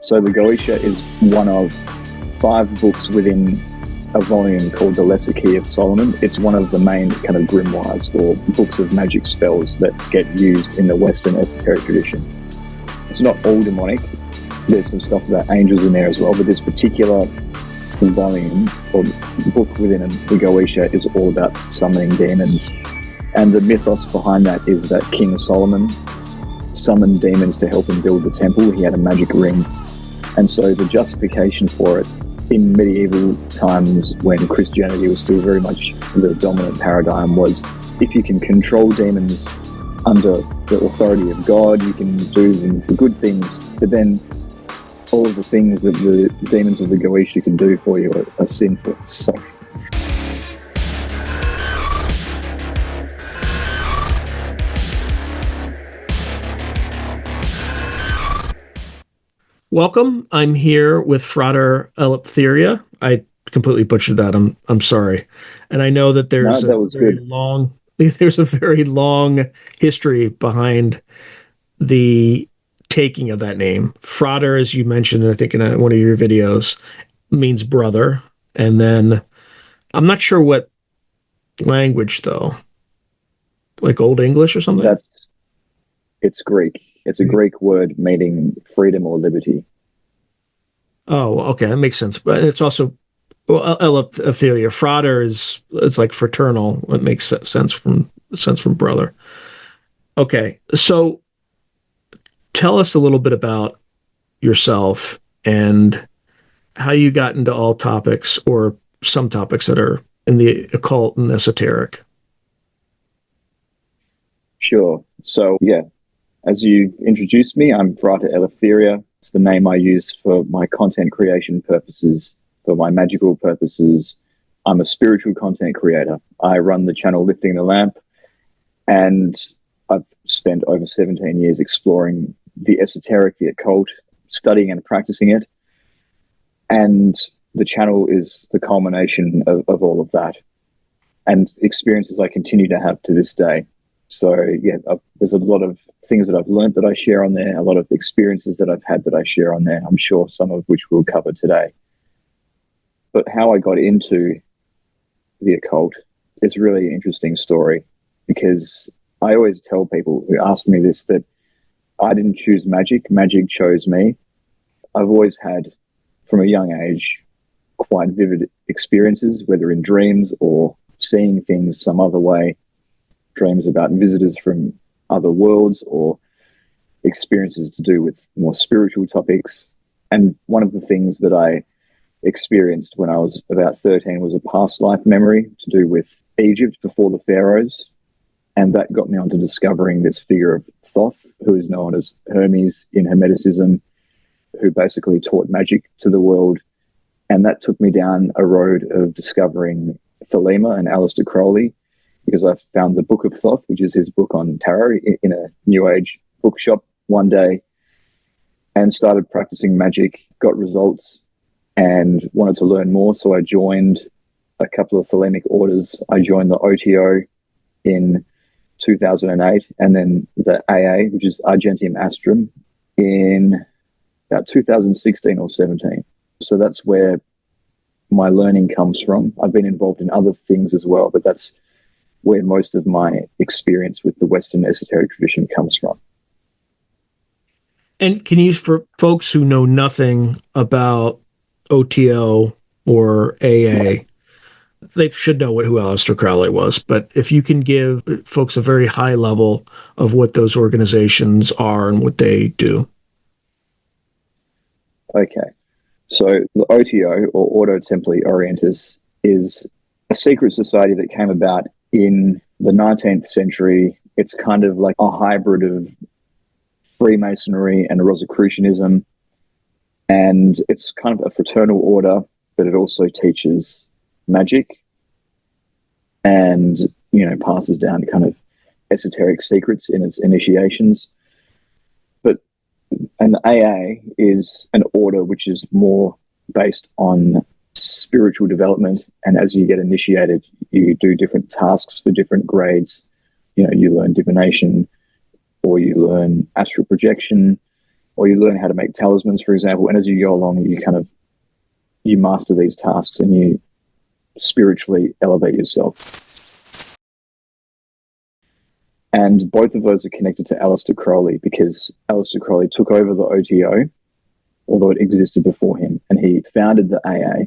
So the Goetia is one of 5 books within a volume called the Lesser Key of Solomon. It's one of the main kind of grimoires or books of magic spells that get used in the Western esoteric tradition. It's not all demonic. There's some stuff about angels in there as well, but this particular volume or book within the Goetia is all about summoning demons. And the mythos behind that is that King Solomon summoned demons to help him build the temple. He had a magic ring. And so the justification for it in medieval times, when Christianity was still very much the dominant paradigm, was if you can control demons under the authority of God, you can do them for good things, but then all of the things that the demons of the Goetia can do for you are sinful. So welcome. I'm here with Frater Eleftheria. I completely butchered that. I'm sorry. And I know that there's there's a very long history behind the taking of that name. Frater, as you mentioned, I think in one of your videos, means brother. And then I'm not sure what language though. Like Old English or something? It's Greek. It's a Greek word meaning freedom or liberty. Oh, okay, that makes sense. But it's also, well, Eletheria. Frater is like fraternal. It makes sense from brother. Okay, so tell us a little bit about yourself and how you got into all topics or some topics that are in the occult and esoteric. Sure. So, yeah. As you introduced me, I'm Frater Eleftheria. It's the name I use for my content creation purposes, for my magical purposes. I'm a spiritual content creator. I run the channel Lifting the Lamp, and I've spent over 17 years exploring the esoteric, the occult, studying and practicing it. And the channel is the culmination of all of that and experiences I continue to have to this day. So, yeah, there's a lot of things that I've learned that I share on there, a lot of experiences that I've had that I share on there, I'm sure some of which we'll cover today. But how I got into the occult is really an interesting story, because I always tell people who ask me this that I didn't choose magic, magic chose me. I've always had, from a young age, quite vivid experiences, whether in dreams or seeing things some other way, dreams about visitors from other worlds or experiences to do with more spiritual topics. And one of the things that I experienced when I was about 13 was a past life memory to do with Egypt before the pharaohs. And that got me onto discovering this figure of Thoth, who is known as Hermes in Hermeticism, who basically taught magic to the world. And that took me down a road of discovering Thelema and Aleister Crowley, because I found the Book of Thoth, which is his book on tarot, in a New Age bookshop one day, and started practicing magic, got results, and wanted to learn more. So I joined a couple of Thelemic orders. I joined the OTO in 2008, and then the AA, which is Argentium Astrum, in about 2016 or 17. So that's where my learning comes from. I've been involved in other things as well, but that's where most of my experience with the Western esoteric tradition comes from. And can you, for folks who know nothing about OTO or AA, they should know who Aleister Crowley was, but if you can give folks a very high level of what those organizations are and what they do. Okay. So the OTO, or Ordo Templi Orientis, is a secret society that came about in the 19th century. It's kind of like a hybrid of Freemasonry and Rosicrucianism, and it's kind of a fraternal order, but it also teaches magic and, passes down kind of esoteric secrets in its initiations. And the AA is an order which is more based on spiritual development, and as you get initiated, you do different tasks for different grades. You learn divination, or you learn astral projection, or you learn how to make talismans, for example. And as you go along, you master these tasks and you spiritually elevate yourself. And both of those are connected to Aleister Crowley, because Aleister Crowley took over the OTO, although it existed before him, and he founded the AA.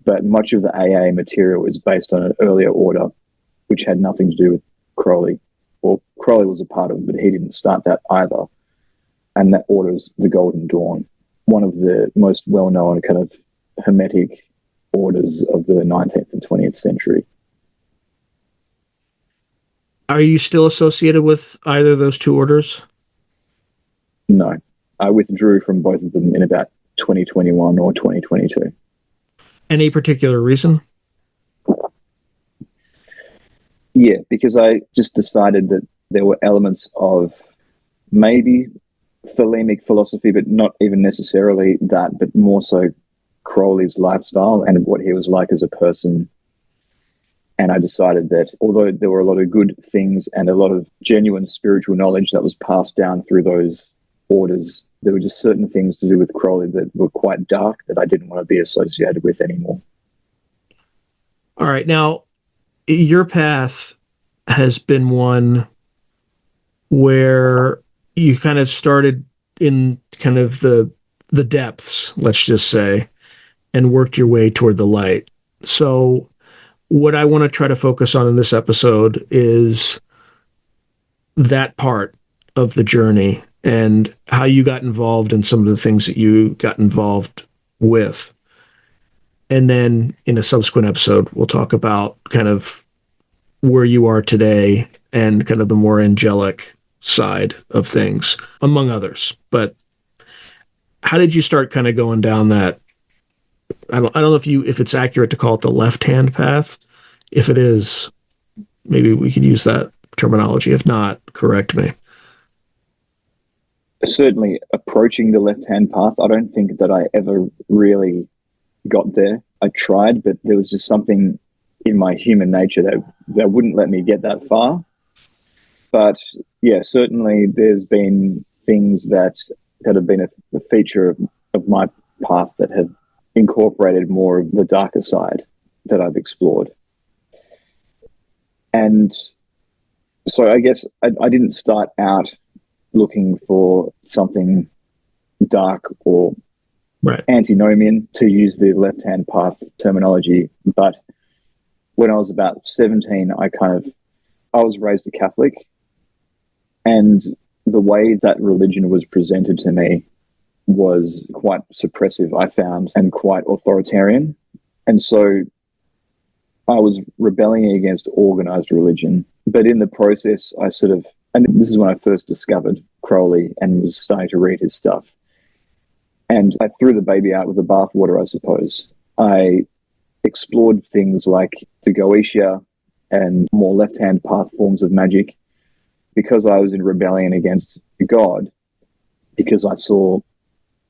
But much of the AA material is based on an earlier order, which had nothing to do with Crowley. Well, Crowley was a part of it, but he didn't start that either. And that order is the Golden Dawn, one of the most well-known kind of hermetic orders of the 19th and 20th century. Are you still associated with either of those two orders? No. I withdrew from both of them in about 2021 or 2022. Any particular reason? Yeah, because I just decided that there were elements of maybe Thelemic philosophy, but not even necessarily that, but more so Crowley's lifestyle and what he was like as a person. And I decided that although there were a lot of good things and a lot of genuine spiritual knowledge that was passed down through those orders, there were just certain things to do with Crowley that were quite dark that I didn't want to be associated with anymore. All right. Now, your path has been one where you kind of started in kind of the depths, let's just say, and worked your way toward the light. So what I want to try to focus on in this episode is that part of the journey and how you got involved in some of the things that you got involved with. And then in a subsequent episode, we'll talk about kind of where you are today and kind of the more angelic side of things, among others. But how did you start kind of going down that? I don't know if it's accurate to call it the left-hand path. If it is, maybe we could use that terminology. If not, correct me. Certainly approaching the left-hand path. I don't think that I ever really got there. I tried, but there was just something in my human nature that wouldn't let me get that far. But yeah, certainly there's been things that have been a feature of my path that have incorporated more of the darker side that I've explored. And so I guess I didn't start out looking for something dark or antinomian, to use the left-hand path terminology. But when I was about 17, I was raised a Catholic, and the way that religion was presented to me was quite suppressive, I found, and quite authoritarian. And so I was rebelling against organized religion. But in the process, and this is when I first discovered Crowley and was starting to read his stuff. And I threw the baby out with the bathwater, I suppose. I explored things like the Goetia and more left-hand path forms of magic, because I was in rebellion against God, because I saw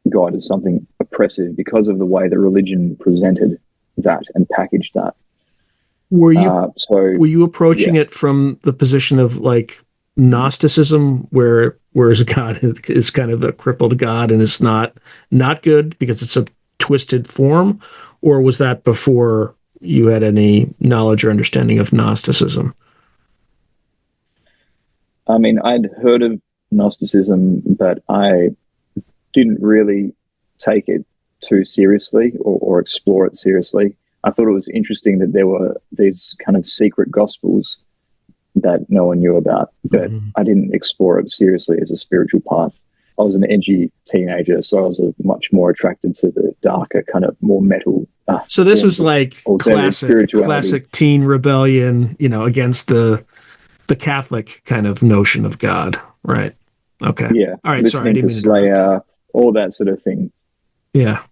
God as something oppressive, because of the way that religion presented that and packaged that. Were you approaching it from the position of like Gnosticism, whereas God is kind of a crippled God and it's not good because it's a twisted form, or was that before you had any knowledge or understanding of Gnosticism? I mean, I'd heard of Gnosticism, but I didn't really take it too seriously or explore it seriously. I thought it was interesting that there were these kind of secret gospels that no one knew about, but I didn't explore it seriously as a spiritual path. I was an edgy teenager, so I was much more attracted to the darker, kind of more metal. So this was like classic teen rebellion, against the Catholic kind of notion of God, right? Okay. Yeah. All right. Listening to Slayer, all that sort of thing. Yeah.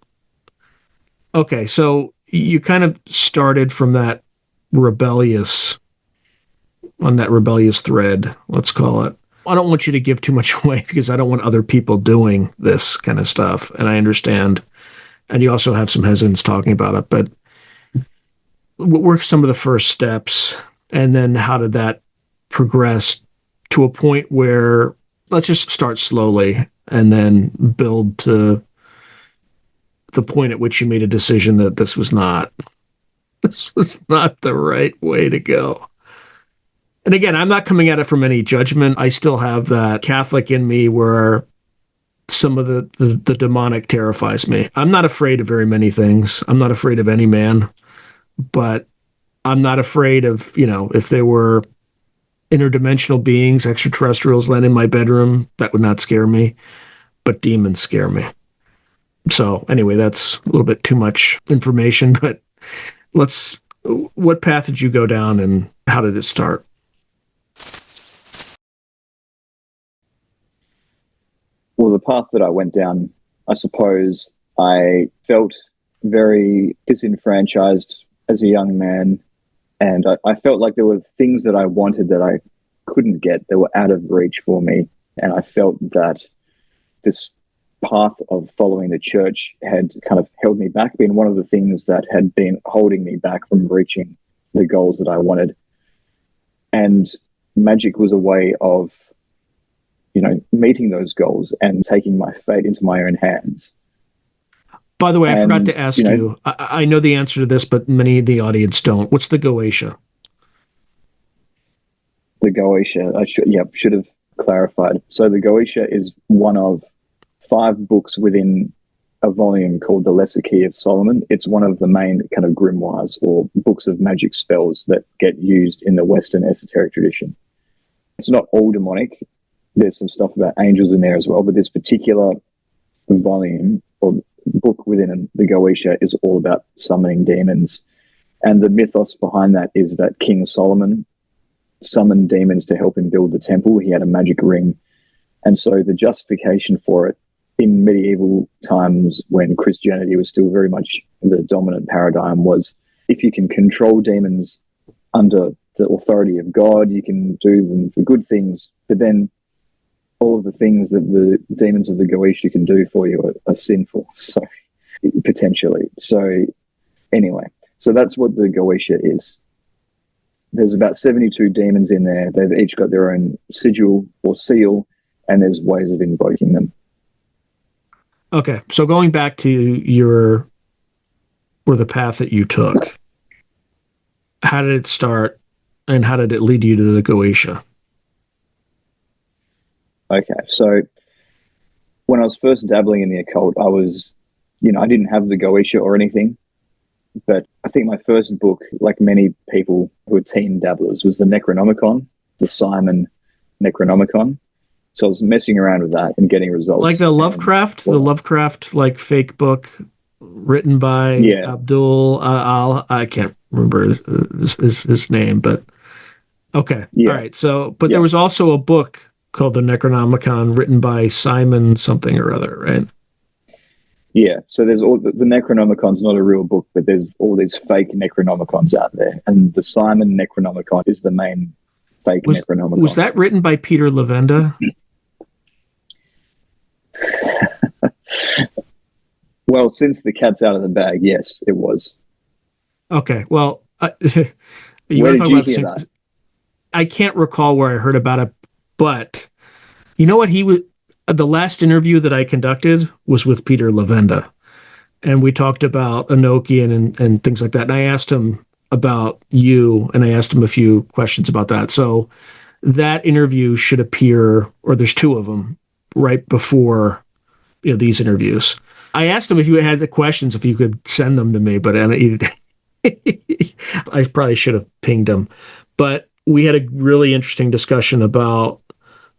Okay. So you kind of started from that rebellious thread, let's call it. I don't want you to give too much away because I don't want other people doing this kind of stuff. And I understand. And you also have some hesitance talking about it, but what were some of the first steps? And then how did that progress to a point where, let's just start slowly and then build to the point at which you made a decision that this was not the right way to go. And again, I'm not coming at it from any judgment. I still have that Catholic in me where some of the demonic terrifies me. I'm not afraid of very many things. I'm not afraid of any man, but I'm not afraid of, if there were interdimensional beings, extraterrestrials land in my bedroom, that would not scare me, but demons scare me. So anyway, that's a little bit too much information, but what path did you go down and how did it start? Well, the path that I went down, I suppose I felt very disenfranchised as a young man. And I felt like there were things that I wanted that I couldn't get, that were out of reach for me. And I felt that this path of following the church had kind of held me back, been one of the things that had been holding me back from reaching the goals that I wanted. And magic was a way of, meeting those goals and taking my fate into my own hands. By the way, I forgot to ask you, I know the answer to this, but many of the audience don't. What's the Goetia? The Goetia, I should have clarified. So the Goetia is one of 5 books within a volume called the Lesser Key of Solomon. It's one of the main kind of grimoires or books of magic spells that get used in the Western esoteric tradition. It's not all demonic. There's some stuff about angels in there as well, but this particular volume or book within the Goetia is all about summoning demons. And the mythos behind that is that King Solomon summoned demons to help him build the temple. He had a magic ring. And so the justification for it in medieval times, when Christianity was still very much the dominant paradigm, was if you can control demons under the authority of God, you can do them for good things, but then all of the things that the demons of the Goetia can do for you are sinful, so potentially. So anyway, so that's what the Goetia is. There's about 72 demons in there. They've each got their own sigil or seal, and there's ways of invoking them. Okay, so going back to the path that you took, how did it start, and how did it lead you to the Goetia? Okay, so when I was first dabbling in the occult, I was, I didn't have the Goetia or anything, but I think my first book, like many people who are teen dabblers, was the Necronomicon, the Simon Necronomicon. So I was messing around with that and getting results. Like the Lovecraft like fake book written by Abdul I can't remember his name, but okay. Yeah. All right. So, but there was also a book called the Necronomicon written by Simon something or other, right? Yeah. So there's all the Necronomicon's not a real book, but there's all these fake Necronomicons out there. And the Simon Necronomicon is the main fake Necronomicon. Was that written by Peter Levenda? Well, since the cat's out of the bag, yes, it was. Okay. Well, where did you hear that? I can't recall where I heard about it, but you know what? The last interview that I conducted was with Peter Levenda, and we talked about Enochian and things like that. And I asked him about you, and I asked him a few questions about that. So that interview should appear, or there's 2 of them, right before these interviews. I asked him if you had the questions, if you could send them to me, but I probably should have pinged him. But we had a really interesting discussion about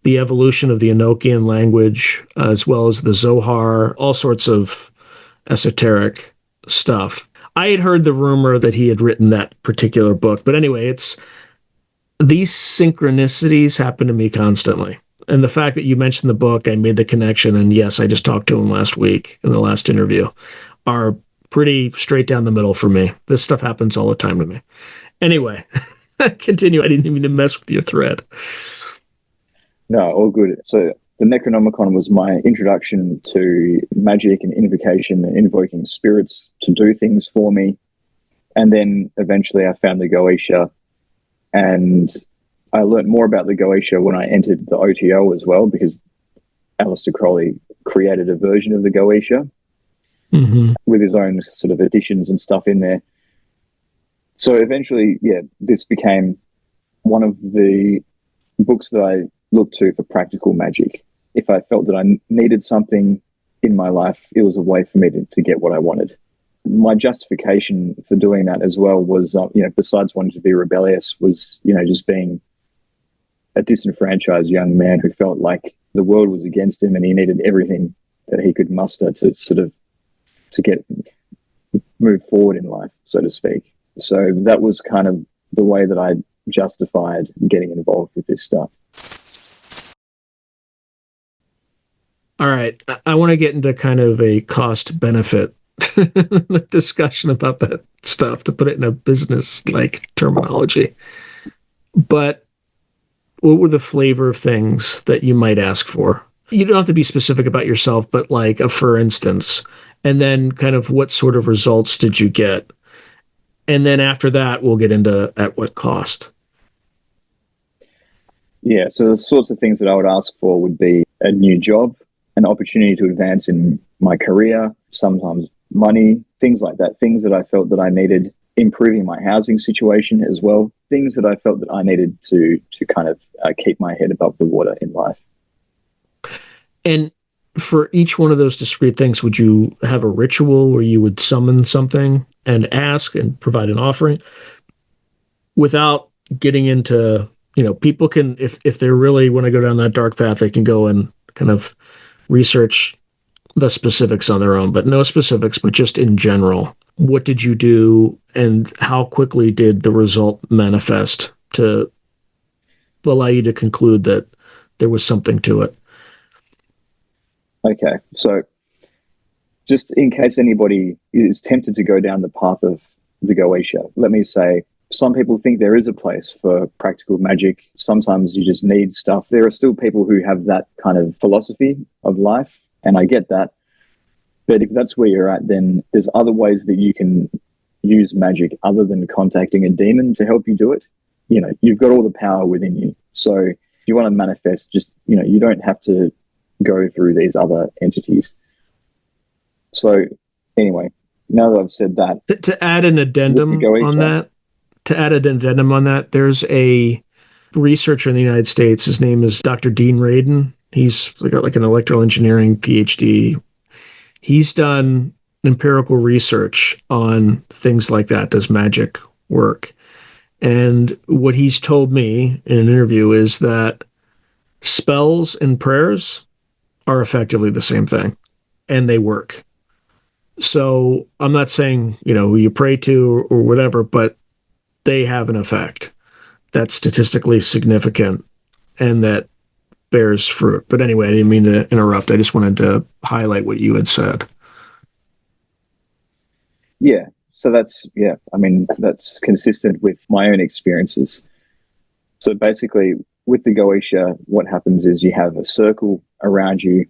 the evolution of the Enochian language, as well as the Zohar, all sorts of esoteric stuff. I had heard the rumor that he had written that particular book, but anyway, these synchronicities happen to me constantly. And the fact that you mentioned the book, I made the connection, and yes, I just talked to him last week in the last interview, are pretty straight down the middle for me. This stuff happens all the time to me. Anyway, continue. I didn't even mean to mess with your thread. No, all good. So the Necronomicon was my introduction to magic and invocation and invoking spirits to do things for me. And then eventually I found the Goetia, and I learned more about the Goetia when I entered the OTO as well, because Aleister Crowley created a version of the Goetia with his own sort of additions and stuff in there. So eventually, this became one of the books that I looked to for practical magic. If I felt that I needed something in my life, it was a way for me to get what I wanted. My justification for doing that as well was, besides wanting to be rebellious, was, just being a disenfranchised young man who felt like the world was against him and he needed everything that he could muster to move forward in life, so to speak. So that was kind of the way that I justified getting involved with this stuff. All right. I want to get into kind of a cost benefit discussion about that stuff, to put it in a business like terminology. But what were the flavor of things that you might ask for? You don't have to be specific about yourself, but like a for instance, and then kind of what sort of results did you get? And then after that, we'll get into at what cost. Yeah, so the sorts of things that I would ask for would be a new job, an opportunity to advance in my career, sometimes money, things like that, things that I felt that I needed, improving my housing situation as well, things that I felt that I needed to kind of keep my head above the water in life. And for each one of those discrete things, would you have a ritual where you would summon something and ask and provide an offering? Without getting into, people can, if they really want to go down that dark path, they can go and kind of research the specifics on their own, but no specifics, but just in general. What did you do and how quickly did the result manifest to allow you to conclude that there was something to it? Okay, so just in case anybody is tempted to go down the path of the Goetia, let me say, some people think there is a place for practical magic. Sometimes you just need stuff. There are still people who have that kind of philosophy of life, and I get that. But if that's where you're at, then there's other ways that you can use magic other than contacting a demon to help you do it. You've got all the power within you. So if you want to manifest, just, you don't have to go through these other entities. So anyway, now that I've said that, to add an addendum on that, there's a researcher in the United States. His name is Dr. Dean Radin. He's got like an electrical engineering PhD. He's done empirical research on things like that. Does magic work? And what he's told me in an interview is that spells and prayers are effectively the same thing, and they work. So I'm not saying, who you pray to or whatever, but they have an effect that's statistically significant and that bears fruit. But anyway, I didn't mean to interrupt. I just wanted to highlight what you had said. Yeah. So that's consistent with my own experiences. So basically with the Goetia, what happens is you have a circle around you,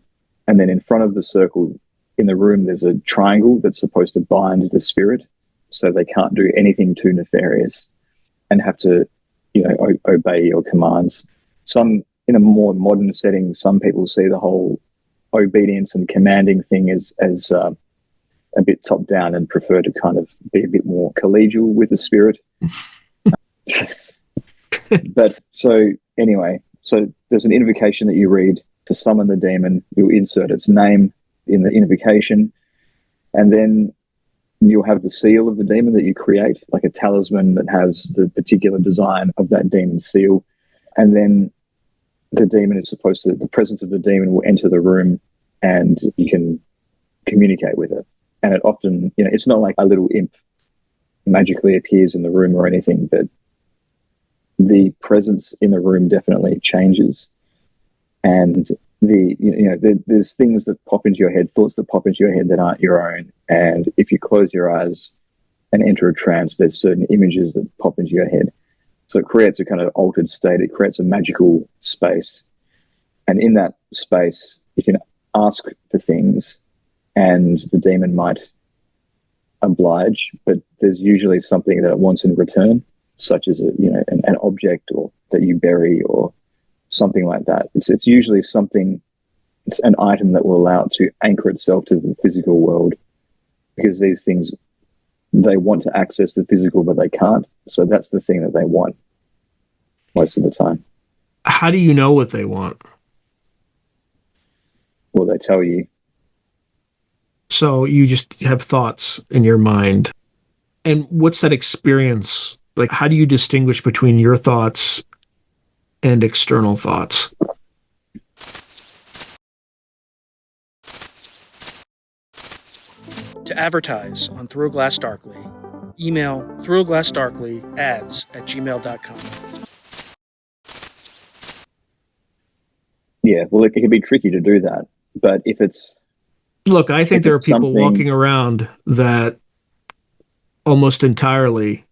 and then in front of the circle in the room, there's a triangle that's supposed to bind the spirit so they can't do anything too nefarious and have to, obey your commands. Some, in a more modern setting, some people see the whole obedience and commanding thing as a bit top down and prefer to kind of be a bit more collegial with the spirit. But so anyway, so there's an invocation that you read to summon the demon. You'll insert its name in the invocation, and then you'll have the seal of the demon that you create, like a talisman that has the particular design of that demon's seal. And then the demon is the presence of the demon will enter the room and you can communicate with it. And it often, it's not like a little imp magically appears in the room or anything, but the presence in the room definitely changes. And there's things that pop into your head, thoughts that pop into your head that aren't your own. And if you close your eyes and enter a trance, there's certain images that pop into your head. So it creates a kind of altered state. It creates a magical space. And in that space, you can ask for things and the demon might oblige, but there's usually something that it wants in return, such as an object or that you bury or something like that. It's usually something it's an item that will allow it to anchor itself to the physical world, because these things, they want to access the physical, but they can't. So that's the thing that they want most of the time. How do you know what they want? Well, they tell you. So you just have thoughts in your mind. And what's that experience? Like, how do you distinguish between your thoughts and external thoughts? To advertise on Through a Glass Darkly, email throughaglassdarkly@gmail.com. Yeah, well, it can be tricky to do that. But if it's... Look, I think there are people walking around that almost entirely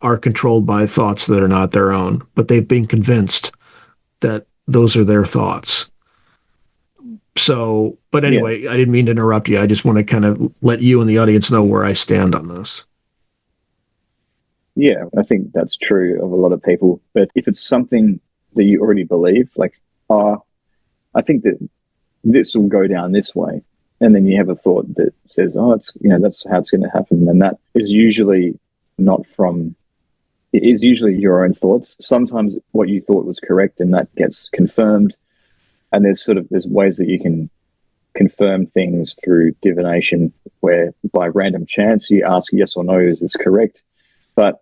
are controlled by thoughts that are not their own, but they've been convinced that those are their thoughts. So, but anyway, yeah. I didn't mean to interrupt you. I just want to kind of let you and the audience know where I stand on this. Yeah, I think that's true of a lot of people. But if it's something that you already believe, like, I think that this will go down this way, and then you have a thought that says, it's, that's how it's going to happen, and that is usually not from... It is usually your own thoughts. Sometimes what you thought was correct, and that gets confirmed. And there's ways that you can confirm things through divination, where by random chance you ask yes or no, is this correct? But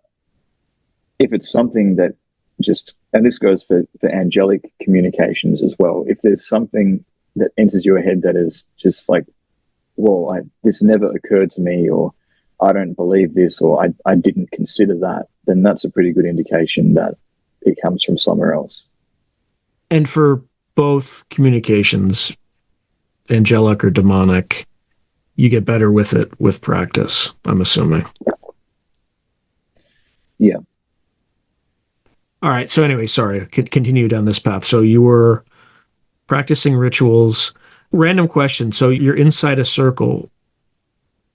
if it's something that just, and this goes for angelic communications as well, if there's something that enters your head that is just like, well, this never occurred to me, or I don't believe this, or I didn't consider that, then that's a pretty good indication that it comes from somewhere else. And for both communications, angelic or demonic, you get better with it with practice, I'm assuming. Yeah. All right. So anyway, sorry, continue down this path. So you were practicing rituals. Random question. So you're inside a circle.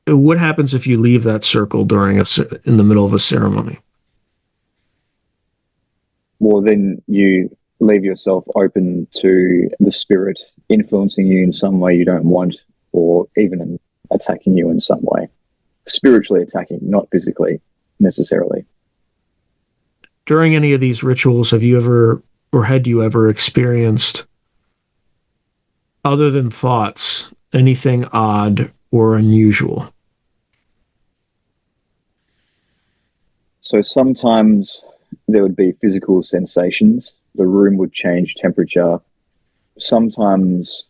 What happens if you leave that circle in the middle of a ceremony? Well, then you leave yourself open to the spirit influencing you in some way you don't want, or even attacking you in some way. Spiritually attacking, not physically necessarily. During any of these rituals, had you ever experienced, other than thoughts, anything odd or unusual? So sometimes there would be physical sensations. The room would change temperature. Sometimes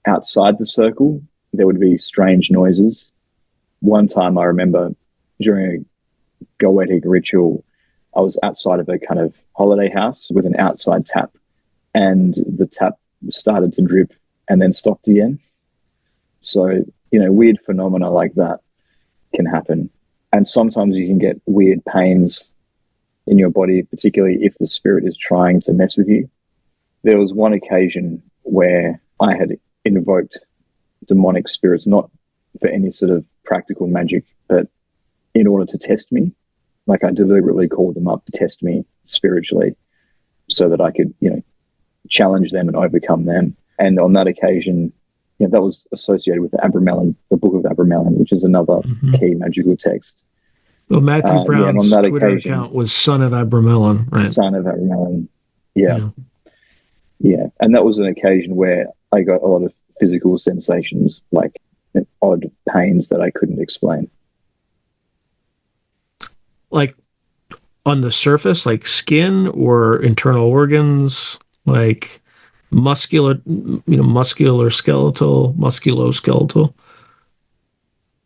outside the circle, there would be strange noises. One time I remember during a Goetia ritual, I was outside of a kind of holiday house with an outside tap, and the tap started to drip and then stopped again. So, weird phenomena like that can happen. And sometimes you can get weird pains in your body, particularly if the spirit is trying to mess with you. There was one occasion where I had invoked demonic spirits, not for any sort of practical magic, but in order to test me. Like, I deliberately called them up to test me spiritually so that I could, challenge them and overcome them. And on that occasion, that was associated with the Abramelin, the Book of Abramelin, which is another key magical text. Well, Matthew Brown's Twitter account was Son of Abramelin, right? Son of Abramelin, yeah. And that was an occasion where I got a lot of physical sensations, like odd pains that I couldn't explain. Like on the surface, like skin or internal organs, like musculoskeletal.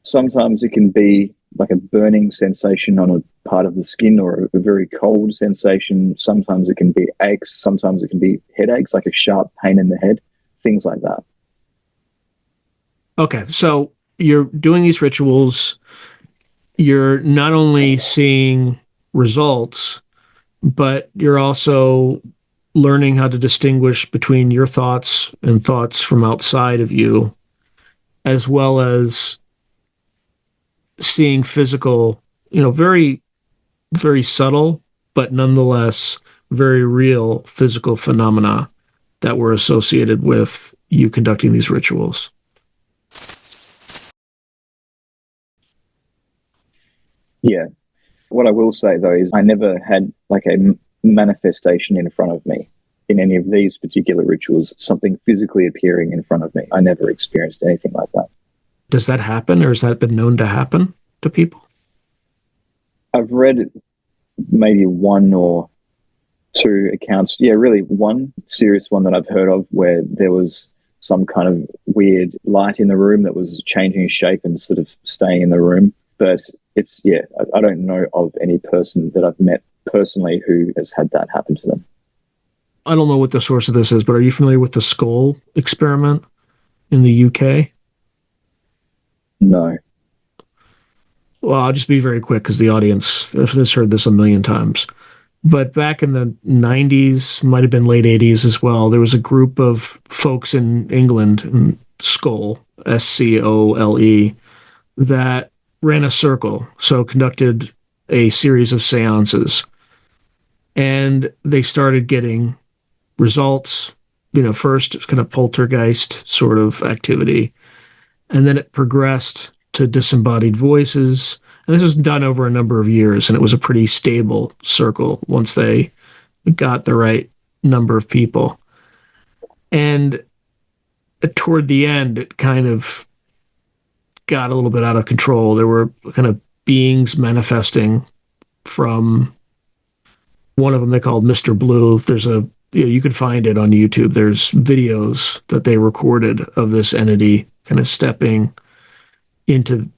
Sometimes it can be like a burning sensation on a part of the skin, or a very cold sensation. Sometimes it can be aches. Sometimes it can be headaches, like a sharp pain in the head, things like that. Okay, so you're doing these rituals. You're not only seeing results, but you're also learning how to distinguish between your thoughts and thoughts from outside of you, as well as seeing physical, very, very subtle, but nonetheless very real physical phenomena that were associated with you conducting these rituals? Yeah. What I will say, though, is I never had like a manifestation in front of me in any of these particular rituals, something physically appearing in front of me. I never experienced anything like that. Does that happen, or has that been known to happen to people? I've read maybe one or two accounts. Yeah, really one serious one that I've heard of where there was some kind of weird light in the room that was changing shape and sort of staying in the room. But it's, yeah, I don't know of any person that I've met personally who has had that happen to them. I don't know what the source of this is, but are you familiar with the skull experiment in the UK? No. Well, I'll just be very quick because the audience has heard this a million times. But back in the 90s, might have been late 80s as well, there was a group of folks in England, in Scole, Scole, that ran a circle, so conducted a series of seances. And they started getting results, first kind of poltergeist sort of activity. And then it progressed to disembodied voices. And this was done over a number of years, and it was a pretty stable circle once they got the right number of people. And toward the end, it kind of got a little bit out of control. There were kind of beings manifesting from one of them they called Mr. Blue. There's you could find it on YouTube. There's videos that they recorded of this entity kind of stepping into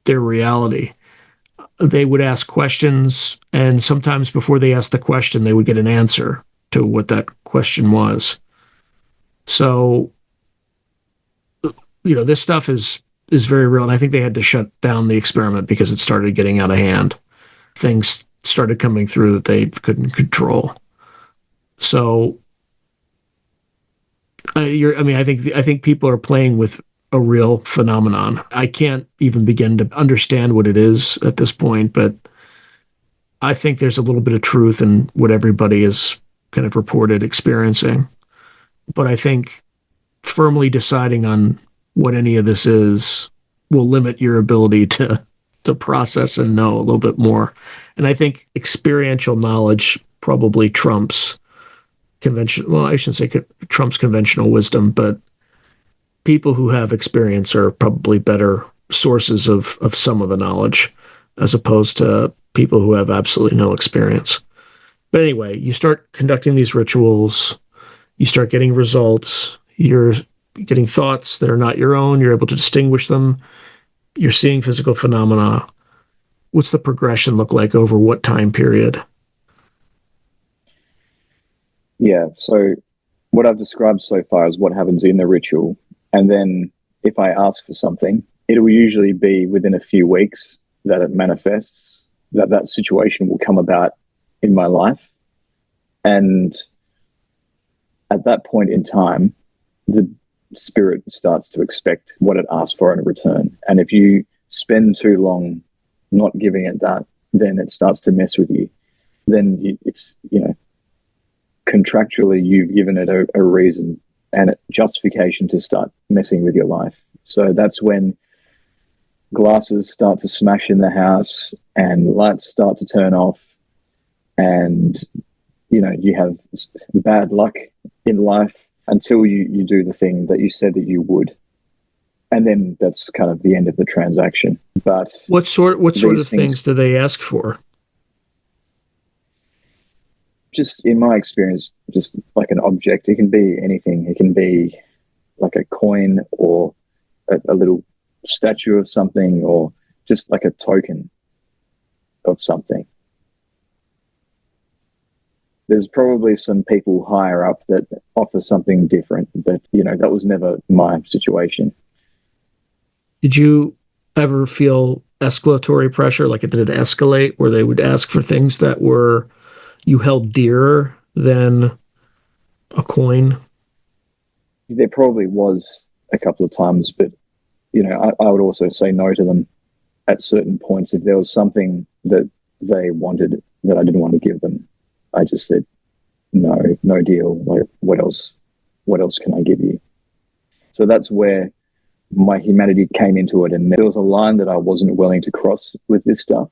their reality. They would ask questions, and sometimes before they asked the question, they would get an answer to what that question was. So, this stuff is very real, and I think they had to shut down the experiment because it started getting out of hand. Things started coming through that they couldn't control. So, I think people are playing with a real phenomenon. I can't even begin to understand what it is at this point, but I think there's a little bit of truth in what everybody is kind of reported experiencing. But I think firmly deciding on what any of this is will limit your ability to process and know a little bit more. And I think experiential knowledge probably trumps conventional, well, I shouldn't say trumps conventional wisdom, but people who have experience are probably better sources of some of the knowledge as opposed to people who have absolutely no experience. But anyway, you start conducting these rituals, you start getting results, you're getting thoughts that are not your own, you're able to distinguish them, you're seeing physical phenomena. What's the progression look like over what time period? Yeah, so what I've described so far is what happens in the ritual. And then if I ask for something, it will usually be within a few weeks that it manifests, that situation will come about in my life. And at that point in time, the spirit starts to expect what it asks for in return. And if you spend too long not giving it that, then it starts to mess with you. Then it's, contractually you've given it a reason and a justification to start messing with your life. So that's when glasses start to smash in the house and lights start to turn off, and you have bad luck in life until you do the thing that you said that you would, and then that's kind of the end of the transaction. But what sort of things do they ask for? Just in my experience, just like an object. It can be anything. It can be like a coin or a little statue of something, or just like a token of something. There's probably some people higher up that offer something different, but that was never my situation. Did you ever feel escalatory pressure? Like, did it escalate where they would ask for things that were you held dearer than a coin? There probably was a couple of times, but I would also say no to them at certain points. If there was something that they wanted that I didn't want to give them, I just said no deal. Like, what else can I give you? So that's where my humanity came into it. And there was a line that I wasn't willing to cross with this stuff.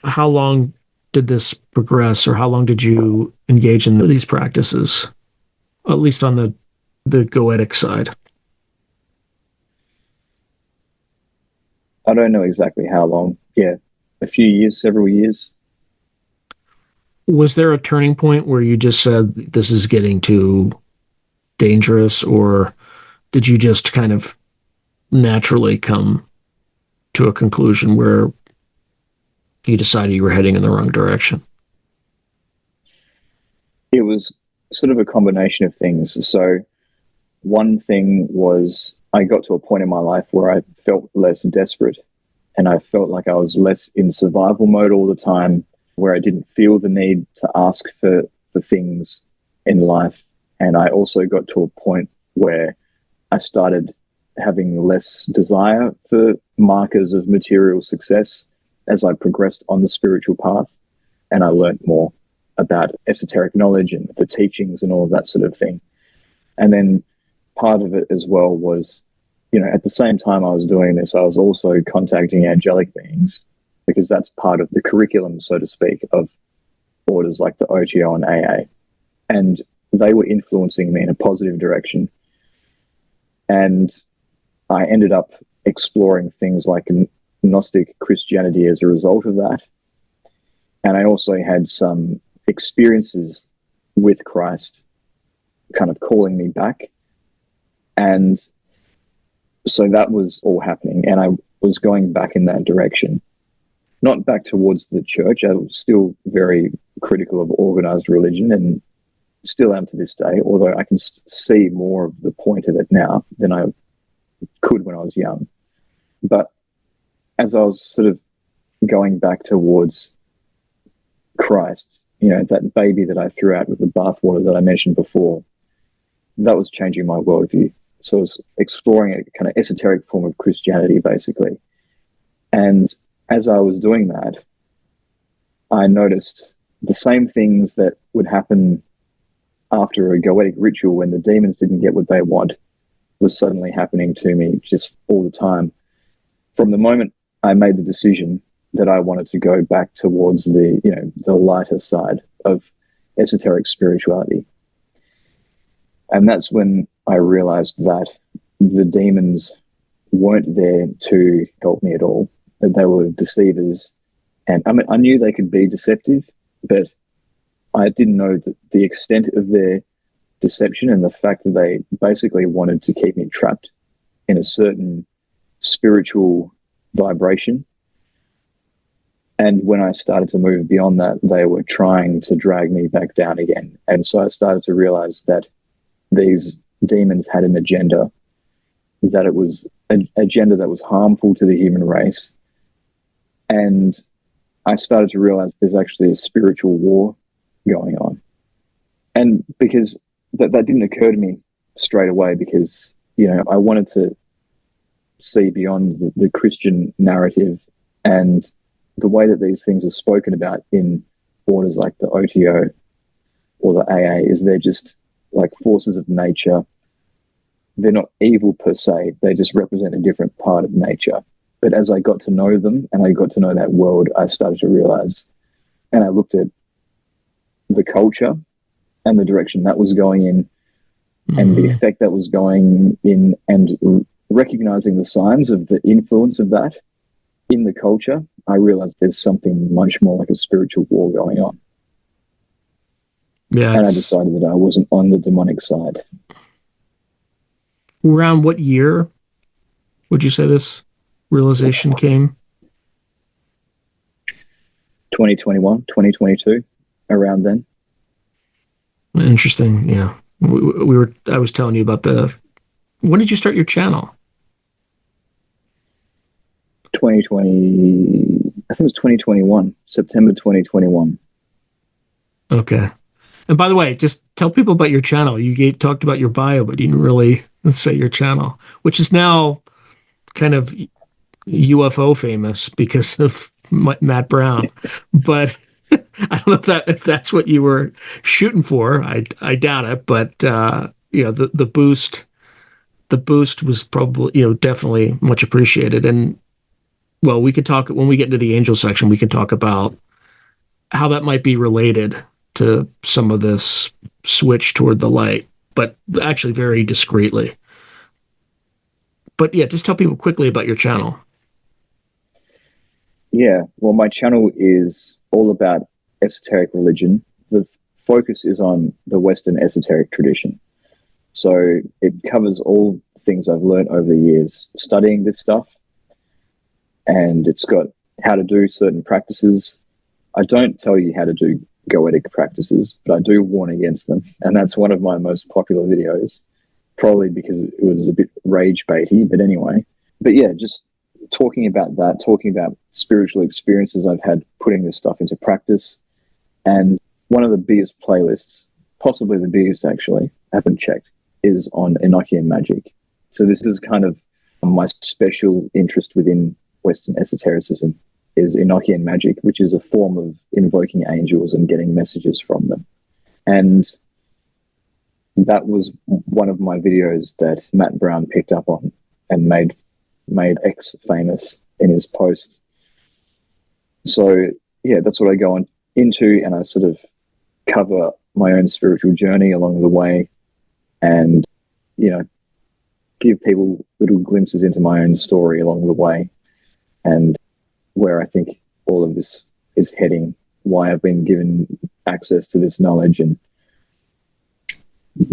How long did this progress, or how long did you engage in these practices, at least on the Goetic side? I don't know exactly how long. Yeah, a few years, several years. Was there a turning point where you just said, this is getting too dangerous, or did you just kind of naturally come to a conclusion where you decided you were heading in the wrong direction? It was sort of a combination of things. So one thing was I got to a point in my life where I felt less desperate, and I felt like I was less in survival mode all the time, where I didn't feel the need to ask for things in life. And I also got to a point where I started having less desire for markers of material success as I progressed on the spiritual path, and I learned more about esoteric knowledge and the teachings and all of that sort of thing. And then part of it as well was, at the same time I was doing this, I was also contacting angelic beings, because that's part of the curriculum, so to speak, of orders like the OTO and AA. And they were influencing me in a positive direction. And I ended up exploring things like Gnostic Christianity as a result of that. And I also had some experiences with Christ kind of calling me back. And so that was all happening. And I was going back in that direction. Not back towards the church. I was still very critical of organized religion, and still am to this day, although I can see more of the point of it now than I could when I was young. But as I was sort of going back towards Christ, that baby that I threw out with the bathwater that I mentioned before, that was changing my worldview. So I was exploring a kind of esoteric form of Christianity, basically. And as I was doing that, I noticed the same things that would happen after a Goetic ritual when the demons didn't get what they want was suddenly happening to me just all the time. From the moment I made the decision that I wanted to go back towards the lighter side of esoteric spirituality. And that's when I realized that the demons weren't there to help me at all, that they were deceivers. And I knew they could be deceptive, but I didn't know the extent of their deception, and the fact that they basically wanted to keep me trapped in a certain spiritual vibration. And when I started to move beyond that, they were trying to drag me back down again. And so I started to realize that these demons had an agenda, that it was an agenda that was harmful to the human race. And I started to realize there's actually a spiritual war going on. And because that didn't occur to me straight away, because, I wanted to see beyond the Christian narrative and the way that these things are spoken about in orders like the OTO or the AA is they're just like forces of nature. They're not evil per se. They just represent a different part of nature. But as I got to know them and I got to know that world, I started to realize, and I looked at the culture and the direction that was going in, and the effect that was going in, and recognizing the signs of the influence of that in the culture, I realized there's something much more like a spiritual war going on. Yeah, and I decided that I wasn't on the demonic side. Around what year would you say this realization came? 2021, 2022, around then. Interesting. Yeah. I was telling you about when did you start your channel? 2020, I think it was 2021, September 2021. Okay. And by the way, just tell people about your channel. You talked about your bio, but you didn't really say your channel, which is now kind of UFO famous because of Matt Brown. But I don't know if that's what you were shooting for. I doubt it, but the boost was probably, definitely much appreciated. And well, we could talk when we get into the angel section. We can talk about how that might be related to some of this switch toward the light, but actually very discreetly. But yeah, just tell people quickly about your channel. Yeah, well, my channel is all about esoteric religion. The focus is on the Western esoteric tradition. So it covers all things I've learned over the years studying this stuff. And it's got how to do certain practices. I don't tell you how to do Goetic practices, but I do warn against them. And that's one of my most popular videos, probably because it was a bit rage baity, but anyway. But yeah, just talking about that, talking about spiritual experiences I've had putting this stuff into practice. And one of the biggest playlists, possibly the biggest actually, I haven't checked, is on Enochian magic. So this is kind of my special interest within Western esotericism, is Enochian magic, which is a form of invoking angels and getting messages from them. And that was one of my videos that Matt Brown picked up on and made X famous in his post. So yeah, that's what I go on into, and I sort of cover my own spiritual journey along the way, and give people little glimpses into my own story along the way, and where I think all of this is heading, why I've been given access to this knowledge, and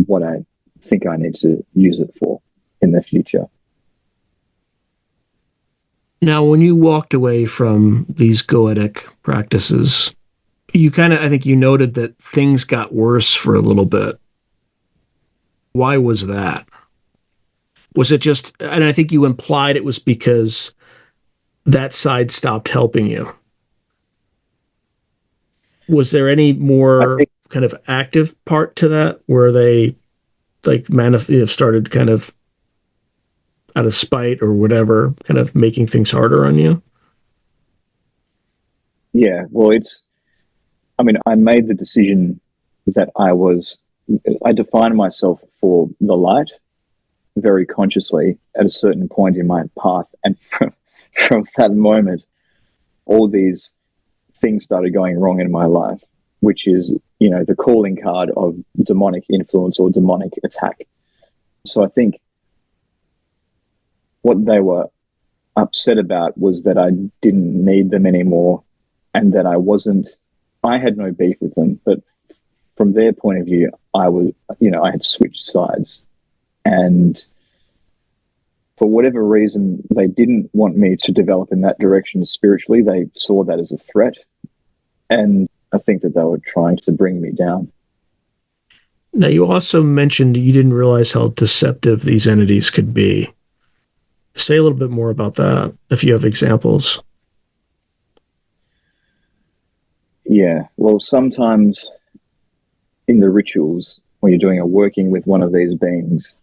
what I think I need to use it for in the future. Now, when you walked away from these Goetic practices, I think you noted that things got worse for a little bit. Why was that? Was it just, and I think you implied it was because that side stopped helping you. Was there any more kind of active part to that where they started kind of out of spite or whatever, kind of making things harder on you? Yeah, well, I made the decision that I defined myself for the light very consciously at a certain point in my path. And from that moment, all these things started going wrong in my life, which is, the calling card of demonic influence or demonic attack. So I think what they were upset about was that I didn't need them anymore, and that I had no beef with them, but from their point of view, I had switched sides. And for whatever reason, they didn't want me to develop in that direction spiritually. They saw that as a threat. And I think that they were trying to bring me down. Now, you also mentioned you didn't realize how deceptive these entities could be. Say a little bit more about that, if you have examples. Yeah, well, sometimes in the rituals, when you're doing a working with one of these beings,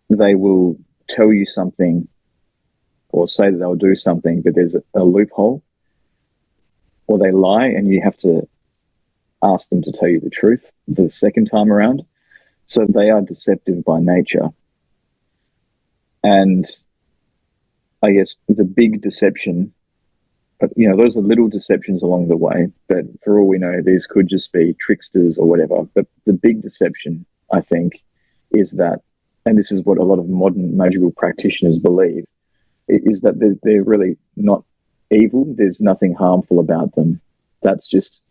they will tell you something or say that they'll do something, but there's a loophole, or they lie and you have to ask them to tell you the truth the second time around. So they are deceptive by nature. And I guess the big deception, but those are little deceptions along the way, but for all we know, these could just be tricksters or whatever. But the big deception, I think, is that, and this is what a lot of modern magical practitioners believe, is that they're really not evil. There's nothing harmful about them. That's just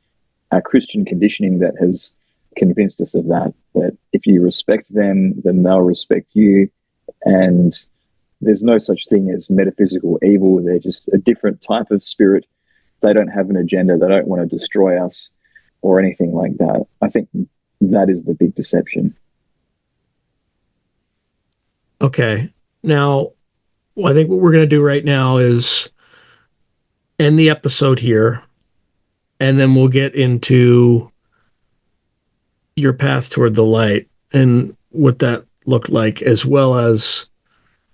our Christian conditioning that has convinced us of that if you respect them, then they'll respect you. And there's no such thing as metaphysical evil. They're just a different type of spirit. They don't have an agenda. They don't want to destroy us or anything like that. I think that is the big deception. Okay. Now, I think what we're going to do right now is end the episode here, and then we'll get into your path toward the light and what that looked like, as well as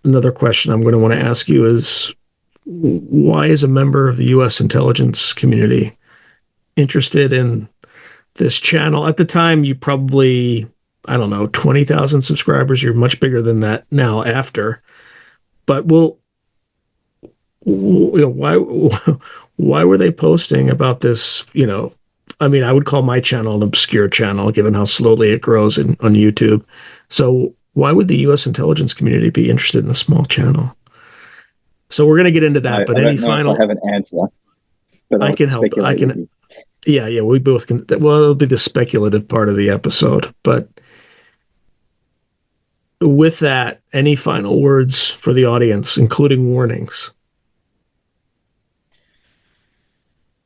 another question I'm going to want to ask you is, why, as a member of the U.S. intelligence community, interested in this channel. At the time, you probably, I don't know, 20,000 subscribers. You're much bigger than that now after. But why were they posting about this? I mean, I would call my channel an obscure channel, given how slowly it grows on YouTube. So why would the U.S. intelligence community be interested in a small channel? So we're going to get into that. But any final? I have an answer. But I can help. I can. Yeah. We both can. Well, it'll be the speculative part of the episode. But with that, any final words for the audience, including warnings?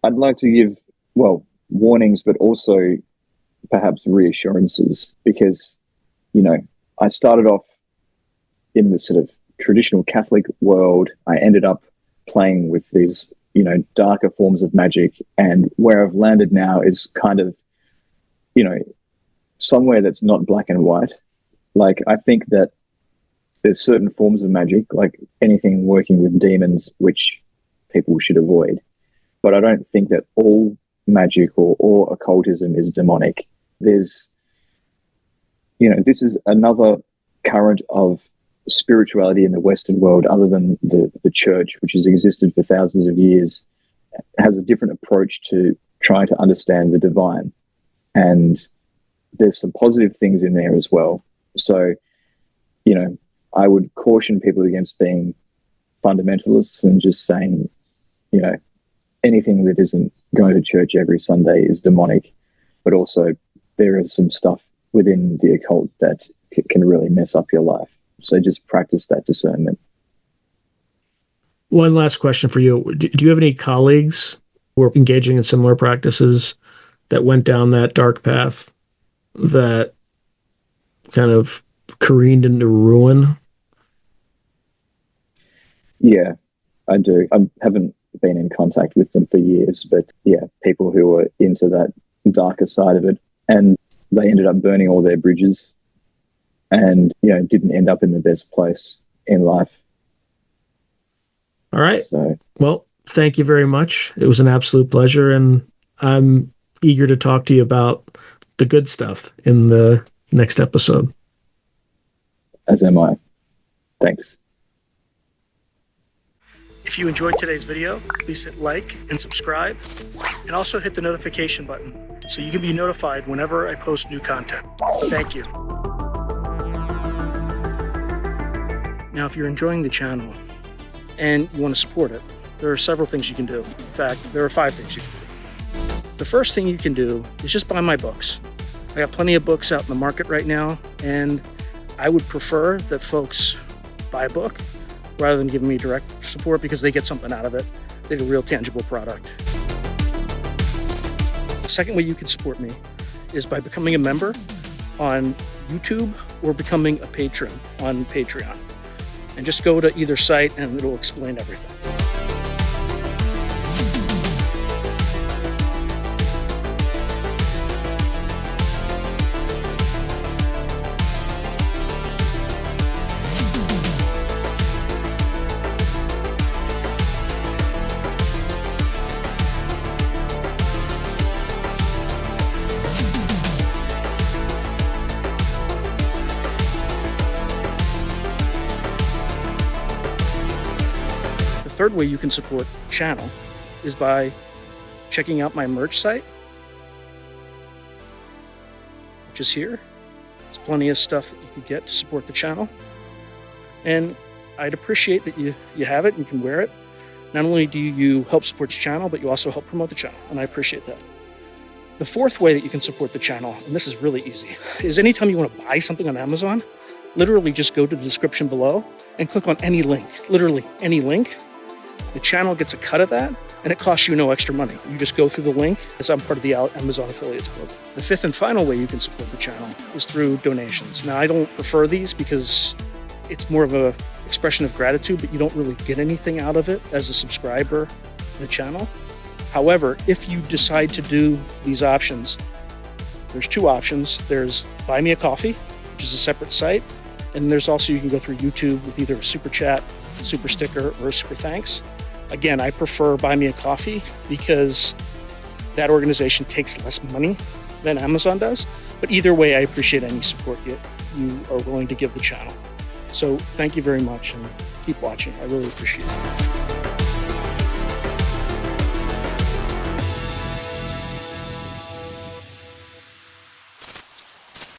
I'd like to give, warnings, but also perhaps reassurances, because, I started off in the sort of traditional Catholic world. I ended up playing with these, darker forms of magic, and where I've landed now is kind of, somewhere that's not black and white. Like, I think that there's certain forms of magic, like anything working with demons, which people should avoid. But I don't think that all magic or all occultism is demonic. There's, this is another current of spirituality in the Western world, other than the church, which has existed for thousands of years, has a different approach to trying to understand the divine. And there's some positive things in there as well. So, I would caution people against being fundamentalists and just saying, anything that isn't going to church every Sunday is demonic. But also there is some stuff within the occult that can really mess up your life. So just practice that discernment. One last question for you. Do you have any colleagues who are engaging in similar practices that went down that dark path that kind of careened into ruin? Yeah, I do. I haven't been in contact with them for years, but yeah, people who were into that darker side of it, and they ended up burning all their bridges and, didn't end up in the best place in life. All right. Well, thank you very much. It was an absolute pleasure, and I'm eager to talk to you about the good stuff in the next episode. As am I. Thanks. If you enjoyed today's video, please hit like and subscribe, and also hit the notification button so you can be notified whenever I post new content. Thank you. Now, if you're enjoying the channel and you want to support it, there are several things you can do. In fact, there are 5 things you can do. The first thing you can do is just buy my books. I got plenty of books out in the market right now, and I would prefer that folks buy a book rather than giving me direct support, because they get something out of it. They get a real tangible product. The second way you can support me is by becoming a member on YouTube or becoming a patron on Patreon. And just go to either site and it'll explain everything. The third way you can support the channel is by checking out my merch site, which is here. There's plenty of stuff that you can get to support the channel. And I'd appreciate that you have it and can wear it. Not only do you help support the channel, but you also help promote the channel, and I appreciate that. The fourth way that you can support the channel, and this is really easy, is anytime you want to buy something on Amazon, literally just go to the description below and click on any link, literally any link. The channel gets a cut of that, and it costs you no extra money. You just go through the link, as I'm part of the Amazon Affiliates Club. The fifth and final way you can support the channel is through donations. Now, I don't prefer these because it's more of an expression of gratitude, but you don't really get anything out of it as a subscriber to the channel. However, if you decide to do these options, there's 2 options. There's Buy Me a Coffee, which is a separate site, and there's also, you can go through YouTube with either a super chat, super sticker, or a super thanks. Again, I prefer Buy Me a Coffee because that organization takes less money than Amazon does. But either way, I appreciate any support you are willing to give the channel. So thank you very much, and keep watching. I really appreciate it.